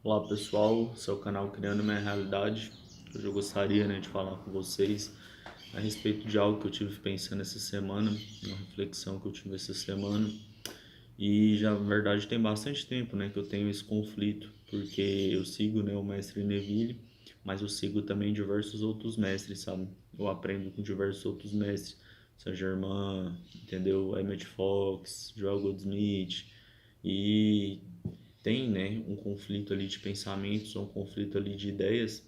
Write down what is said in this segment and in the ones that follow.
Olá pessoal, esse é o canal Criando Minha Realidade. Hoje eu gostaria, de falar com vocês a respeito de algo que eu tive pensando essa semana, uma reflexão que eu tive essa semana. E já, na verdade, tem bastante tempo, que eu tenho esse conflito, porque eu sigo, o mestre Neville, mas eu sigo também diversos outros mestres, sabe? Eu aprendo com diversos outros mestres, Saint Germain, entendeu? Emmett Fox, Joel Goldsmith, e tem, um conflito ali de pensamentos, um conflito ali de ideias,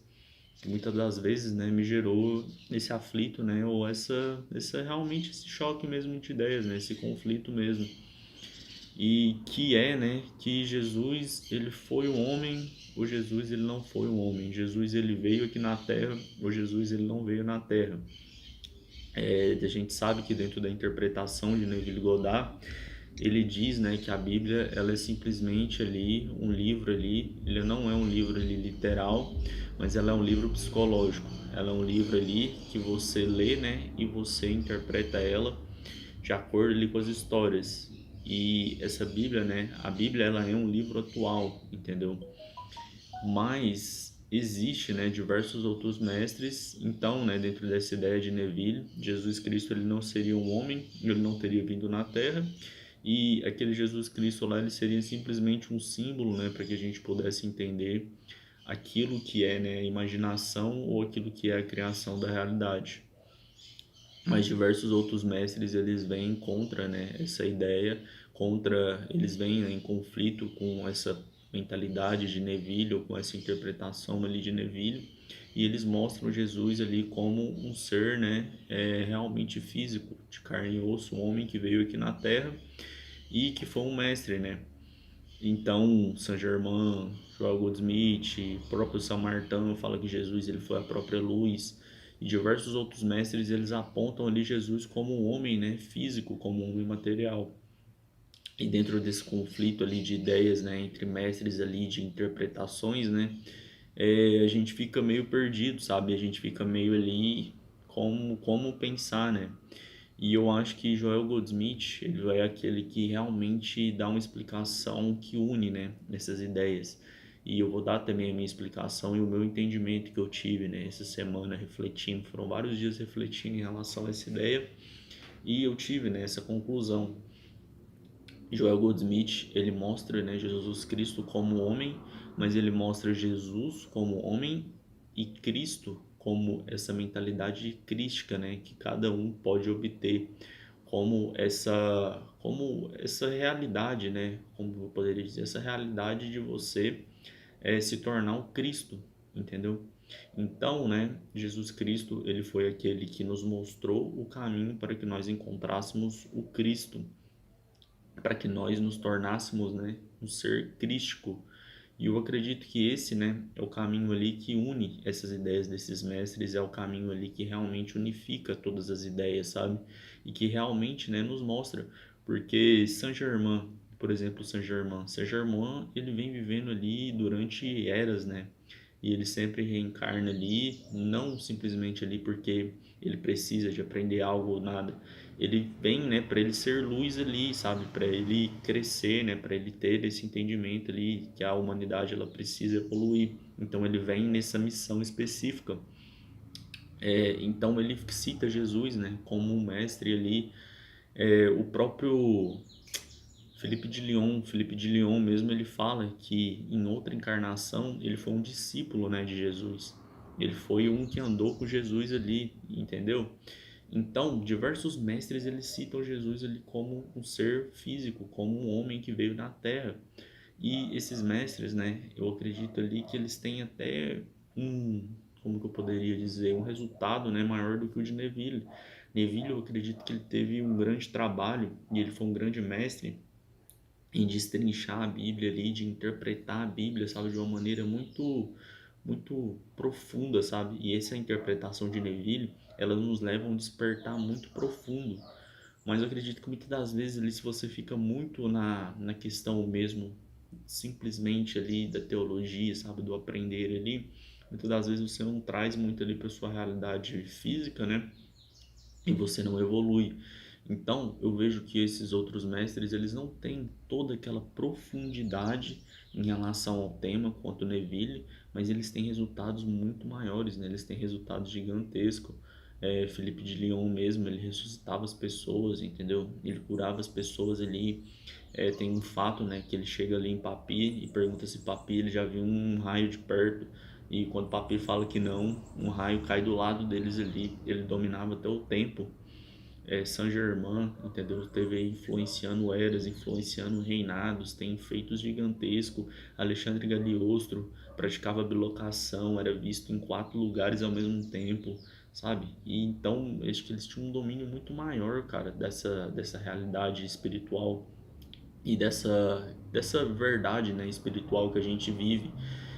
que muitas das vezes, me gerou esse aflito, ou essa realmente esse choque mesmo de ideias, esse conflito mesmo. E que que Jesus, ele foi um homem, ou Jesus, ele não foi um homem. Jesus, ele veio aqui na Terra, ou Jesus, ele não veio na Terra. A gente sabe que dentro da interpretação de Neville Goddard, ele diz, que a Bíblia, ela é simplesmente ali um livro ali, ele não é um livro ali literal, mas ela é um livro psicológico. Ela é um livro ali que você lê, e você interpreta ela de acordo ali com as histórias. E essa Bíblia, a Bíblia, ela é um livro atual, entendeu? Mas existe, diversos outros mestres. Então, dentro dessa ideia de Neville, Jesus Cristo, ele não seria um homem, ele não teria vindo na Terra, e aquele Jesus Cristo lá, ele seria simplesmente um símbolo, para que a gente pudesse entender aquilo que é, a imaginação, ou aquilo que é a criação da realidade. Mas diversos outros mestres, eles vêm contra, essa ideia, eles vêm, em conflito com essa mentalidade de Neville, ou com essa interpretação ali de Neville, e eles mostram Jesus ali como um ser, realmente físico, de carne e osso, um homem que veio aqui na Terra e que foi um mestre, Então, Saint Germain, Joel Goldsmith, o próprio São Martin fala que Jesus, ele foi a própria luz, e diversos outros mestres, eles apontam ali Jesus como um homem, físico, como um homem material. E dentro desse conflito ali de ideias, entre mestres ali de interpretações, a gente fica meio perdido, sabe? A gente fica meio ali como pensar, E eu acho que Joel Goldsmith, ele é aquele que realmente dá uma explicação que une, essas ideias. E eu vou dar também a minha explicação e o meu entendimento que eu tive, essa semana refletindo. Foram vários dias refletindo em relação a essa ideia e eu tive, essa conclusão. Joel Goldsmith, ele mostra, Jesus Cristo como homem, mas ele mostra Jesus como homem e Cristo como essa mentalidade crística, que cada um pode obter, como essa realidade, como eu poderia dizer, essa realidade de você se tornar o Cristo, entendeu? Então, Jesus Cristo, ele foi aquele que nos mostrou o caminho para que nós encontrássemos o Cristo, para que nós nos tornássemos, um ser crístico. E eu acredito que esse, é o caminho ali que une essas ideias desses mestres, é o caminho ali que realmente unifica todas as ideias, sabe? E que realmente, nos mostra, porque Saint-Germain, por exemplo, Saint-Germain, ele vem vivendo ali durante eras, E ele sempre reencarna ali, não simplesmente ali porque ele precisa de aprender algo ou nada. Ele vem, para ele ser luz ali, sabe? Para ele crescer, para ele ter esse entendimento ali que a humanidade, ela precisa evoluir. Então ele vem nessa missão específica. Então ele cita Jesus, como um mestre ali. O próprio Felipe de Lyon mesmo, ele fala que em outra encarnação ele foi um discípulo, de Jesus. Ele foi um que andou com Jesus ali, entendeu? Então, diversos mestres, eles citam Jesus ali como um ser físico, como um homem que veio na Terra. E esses mestres, eu acredito ali que eles têm até como que eu poderia dizer, um resultado, maior do que o de Neville. Neville, eu acredito que ele teve um grande trabalho e ele foi um grande mestre em destrinchar a Bíblia ali, de interpretar a Bíblia, sabe, de uma maneira muito profunda, sabe? E essa interpretação de Neville, ela nos leva a um despertar muito profundo. Mas eu acredito que muitas das vezes ali, se você fica muito na questão mesmo, simplesmente ali da teologia, sabe, do aprender ali, muitas das vezes você não traz muito ali para sua realidade física, E você não evolui. Então, eu vejo que esses outros mestres, eles não têm toda aquela profundidade em relação ao tema quanto o Neville, mas eles têm resultados muito maiores, né? Eles têm resultados gigantescos. Felipe de Lyon mesmo, ele ressuscitava as pessoas, entendeu? Ele curava as pessoas ali. Tem um fato, né, que ele chega ali em Papi e pergunta se Papi ele já viu um raio de perto. E quando Papi fala que não, um raio cai do lado deles ali. Ele dominava até o tempo. Saint-Germain, entendeu? Teve aí influenciando eras, influenciando reinados, tem feitos gigantescos. Alexandre Galiostro praticava bilocação, era visto em 4 lugares ao mesmo tempo, sabe? E então, acho que eles tinham um domínio muito maior, cara, dessa realidade espiritual e dessa verdade, né, espiritual que a gente vive.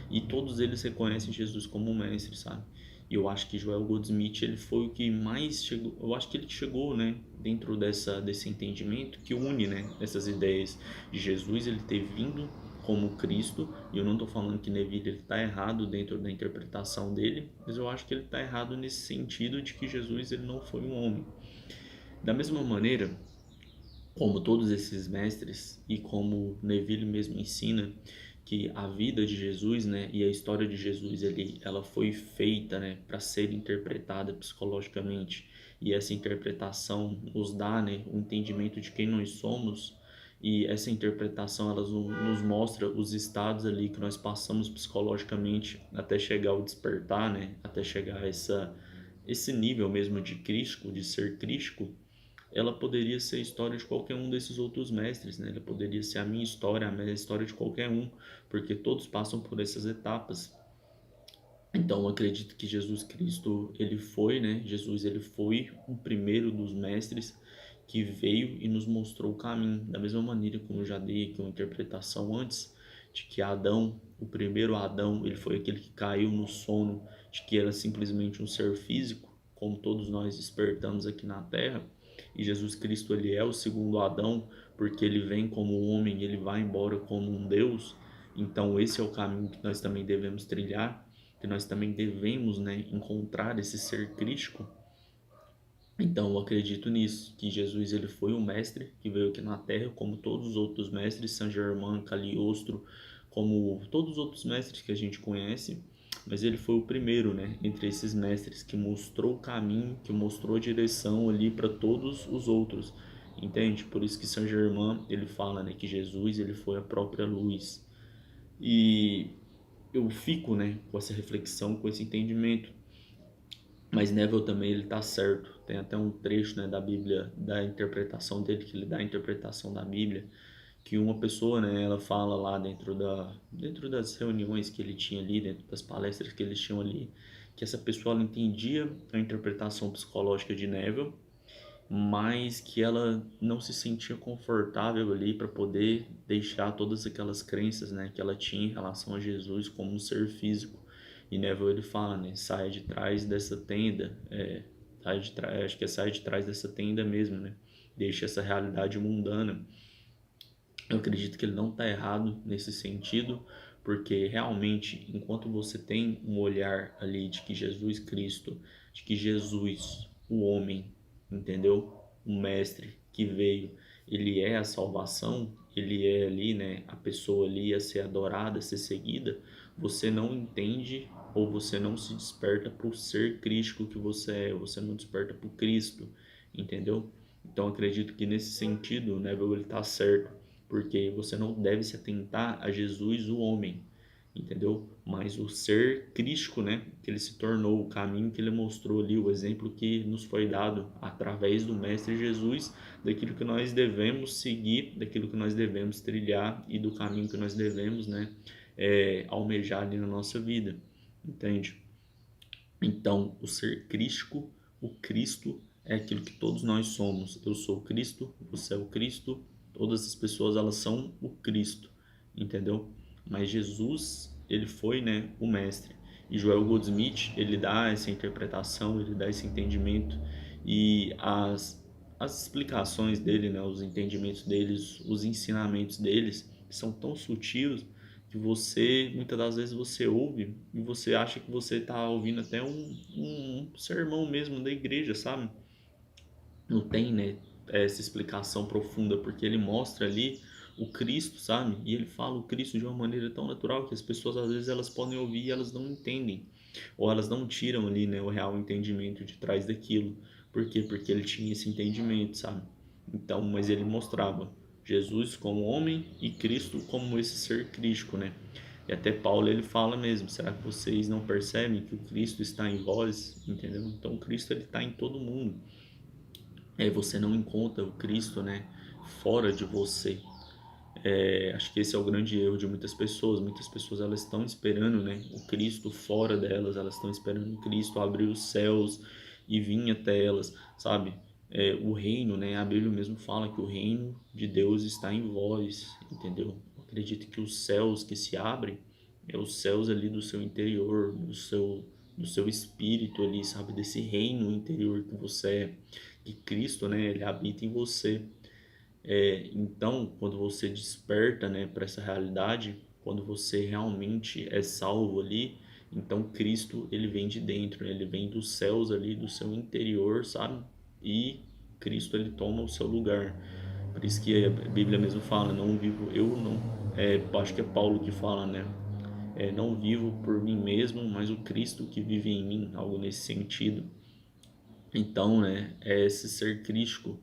E todos eles reconhecem Jesus como mestre, sabe? E eu acho que Joel Goldsmith, ele foi o que mais chegou, eu acho que ele chegou, né, dentro desse entendimento que une, né, essas ideias de Jesus, ele ter vindo como Cristo. E eu não estou falando que Neville ele está errado dentro da interpretação dele, mas eu acho que ele está errado nesse sentido de que Jesus ele não foi um homem. Da mesma maneira, como todos esses mestres e como Neville mesmo ensina que a vida de Jesus, né, e a história de Jesus, ela foi feita, né, para ser interpretada psicologicamente, e essa interpretação nos dá, né, o entendimento de quem nós somos. E essa interpretação ela nos mostra os estados ali que nós passamos psicologicamente até chegar ao despertar, né, até chegar a esse nível mesmo de crítico, de ser crítico. Ela poderia ser a história de qualquer um desses outros mestres, né? Ela poderia ser a minha história, a história de qualquer um, porque todos passam por essas etapas. Então, eu acredito que Jesus Cristo, ele foi, né? Jesus, ele foi o primeiro dos mestres que veio e nos mostrou o caminho. Da mesma maneira como eu já dei aqui uma interpretação antes, de que Adão, o primeiro Adão, ele foi aquele que caiu no sono, de que era simplesmente um ser físico, como todos nós despertamos aqui na Terra. E Jesus Cristo, ele é o segundo Adão, porque ele vem como homem, ele vai embora como um Deus. Então, esse é o caminho que nós também devemos trilhar, que nós também devemos, né, encontrar esse ser crítico. Então eu acredito nisso, que Jesus ele foi o mestre que veio aqui na Terra, como todos os outros mestres, Saint Germain, Cagliostro, como todos os outros mestres que a gente conhece, mas ele foi o primeiro, né, entre esses mestres que mostrou o caminho, que mostrou a direção ali para todos os outros, entende? Por isso que Saint Germain ele fala, né, que Jesus ele foi a própria luz. E eu fico, né, com essa reflexão, com esse entendimento. Mas Neville também ele tá certo. Tem até um trecho, né, da Bíblia, da interpretação dele, que ele dá a interpretação da Bíblia, que uma pessoa, né, ela fala lá dentro das reuniões que ele tinha ali, dentro das palestras que eles tinham ali, que essa pessoa ela entendia a interpretação psicológica de Neville, mas que ela não se sentia confortável ali para poder deixar todas aquelas crenças, né, que ela tinha em relação a Jesus como um ser físico. E Neville ele fala, né, saia de trás dessa tenda, acho que é saia de trás dessa tenda mesmo, né, deixa essa realidade mundana. Eu acredito que ele não está errado nesse sentido, porque realmente, enquanto você tem um olhar ali de que Jesus Cristo, de que Jesus, o homem, entendeu? O mestre que veio, ele é a salvação, ele é ali, né, a pessoa ali a ser adorada, a ser seguida, você não entende ou você não se desperta para o ser crístico que você é, você não desperta para o Cristo, entendeu? Então acredito que nesse sentido, né, ele está certo, porque você não deve se atentar a Jesus, o homem, entendeu? Mas o ser crístico, né, que ele se tornou, o caminho que ele mostrou ali, o exemplo que nos foi dado através do Mestre Jesus, daquilo que nós devemos seguir, daquilo que nós devemos trilhar e do caminho que nós devemos, né, almejar ali na nossa vida, entende? Então, o ser crístico, o Cristo, é aquilo que todos nós somos. Eu sou o Cristo, você é o Cristo, todas as pessoas elas são o Cristo, entendeu? Mas Jesus, ele foi, né, o mestre. E Joel Goldsmith, ele dá essa interpretação, ele dá esse entendimento e as explicações dele, né, os entendimentos deles, os ensinamentos deles são tão sutis que você, muitas das vezes você ouve e você acha que você está ouvindo até um sermão mesmo da igreja, sabe? Não tem, né, essa explicação profunda, porque ele mostra ali o Cristo, sabe? E ele fala o Cristo de uma maneira tão natural que as pessoas às vezes elas podem ouvir e elas não entendem, ou elas não tiram ali, né, o real entendimento de trás daquilo. Por quê? Porque ele tinha esse entendimento, sabe? Então, mas ele mostrava Jesus como homem e Cristo como esse ser crístico, né? E até Paulo ele fala mesmo, será que vocês não percebem que o Cristo está em vós, entendeu? Então, o Cristo ele está em todo mundo. Você não encontra o Cristo, né, fora de você. Acho que esse é o grande erro de muitas pessoas. Muitas pessoas elas estão esperando, né, o Cristo fora delas. Elas estão esperando o Cristo abrir os céus e vir até elas, sabe? O reino, né? A Bíblia mesmo fala que o reino de Deus está em vós, entendeu? Eu acredito que os céus que se abrem os céus ali do seu interior, do seu espírito ali, sabe? Desse reino interior que você é, que Cristo, né? Ele habita em você. Então, quando você desperta, né, para essa realidade, quando você realmente é salvo ali, então Cristo ele vem de dentro, né? Ele vem dos céus ali, do seu interior, sabe? E Cristo ele toma o seu lugar. Por isso que a Bíblia mesmo fala, não vivo eu não, acho que é Paulo que fala, né? Não vivo por mim mesmo, mas o Cristo que vive em mim, algo nesse sentido. Então, né, é esse ser crístico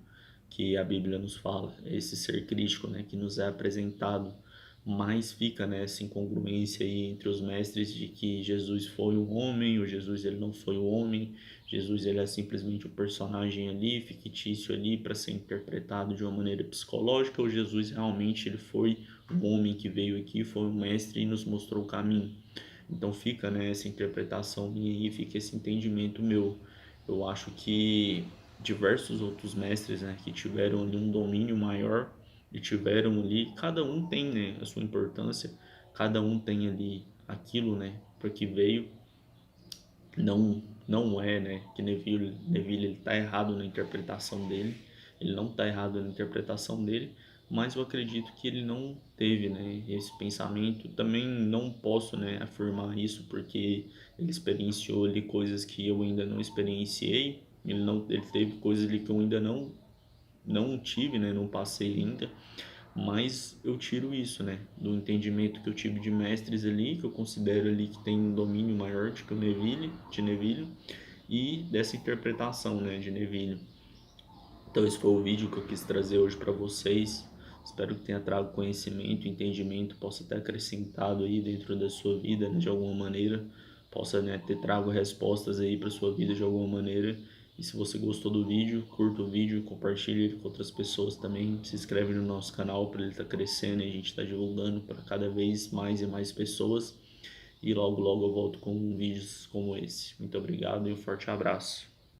que a Bíblia nos fala, é esse ser crístico, né, que nos é apresentado, mas fica, né, essa incongruência aí entre os mestres de que Jesus foi um homem, ou Jesus ele não foi o homem, Jesus ele é simplesmente um personagem ali, fictício ali, para ser interpretado de uma maneira psicológica, ou Jesus realmente ele foi um homem que veio aqui, foi um mestre e nos mostrou o caminho. Então fica, né, essa interpretação minha e fica esse entendimento meu. Eu acho que diversos outros mestres, né, que tiveram ali um domínio maior e tiveram ali, cada um tem, né, a sua importância, cada um tem ali aquilo, né, para que veio. Não é, né, que Neville ele tá errado na interpretação dele, ele não tá errado na interpretação dele, mas eu acredito que ele não teve, né, esse pensamento. Também não posso, né, afirmar isso porque ele experienciou ali coisas que eu ainda não experienciei, ele teve coisas ali que eu ainda não tive, né, não passei ainda. Mas eu tiro isso, né, do entendimento que eu tive de mestres ali, que eu considero ali que tem um domínio maior de que o Neville, e dessa interpretação, né, de Neville. Então esse foi o vídeo que eu quis trazer hoje para vocês. Espero que tenha trago conhecimento, entendimento, possa ter acrescentado aí dentro da sua vida, né, de alguma maneira, possa, né, ter trago respostas aí para sua vida de alguma maneira. E se você gostou do vídeo, curta o vídeo, compartilhe ele com outras pessoas também. Se inscreve no nosso canal para ele estar crescendo e a gente está divulgando para cada vez mais e mais pessoas. E logo logo eu volto com vídeos como esse. Muito obrigado e um forte abraço.